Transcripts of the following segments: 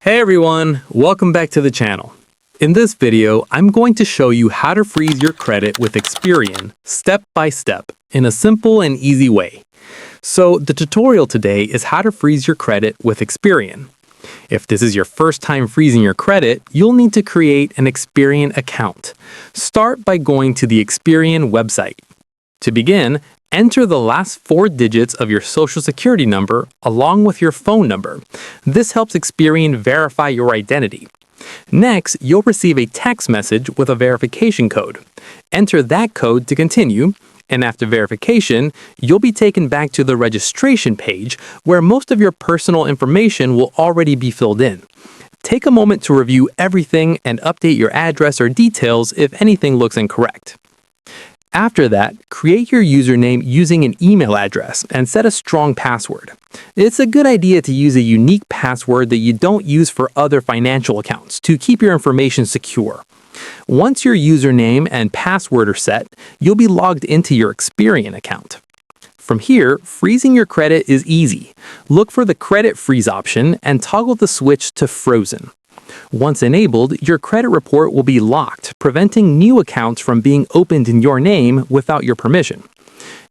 Hey everyone, welcome back to the channel. In this video, I'm going to show you how to freeze your credit with Experian step by step in a simple and easy way. So the tutorial today is how to freeze your credit with Experian. If this is your first time freezing your credit, you'll need to create an Experian account. Start by going to the Experian website. To begin, enter the last 4 digits of your social security number along with your phone number. This helps Experian verify your identity. Next, you'll receive a text message with a verification code. Enter that code to continue, and after verification, you'll be taken back to the registration page where most of your personal information will already be filled in. Take a moment to review everything and update your address or details if anything looks incorrect. After that, create your username using an email address and set a strong password. It's a good idea to use a unique password that you don't use for other financial accounts to keep your information secure. Once your username and password are set, you'll be logged into your Experian account. From here, freezing your credit is easy. Look for the credit freeze option and toggle the switch to frozen. Once enabled, your credit report will be locked, preventing new accounts from being opened in your name without your permission.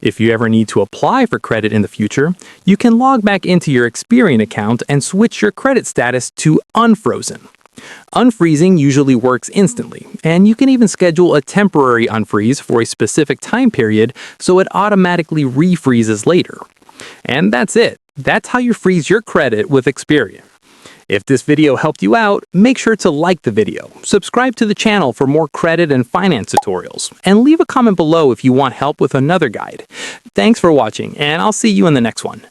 If you ever need to apply for credit in the future, you can log back into your Experian account and switch your credit status to unfrozen. Unfreezing usually works instantly, and you can even schedule a temporary unfreeze for a specific time period so it automatically refreezes later. And that's it. That's how you freeze your credit with Experian. If this video helped you out, make sure to like the video, subscribe to the channel for more credit and finance tutorials, and leave a comment below if you want help with another guide. Thanks for watching, and I'll see you in the next one.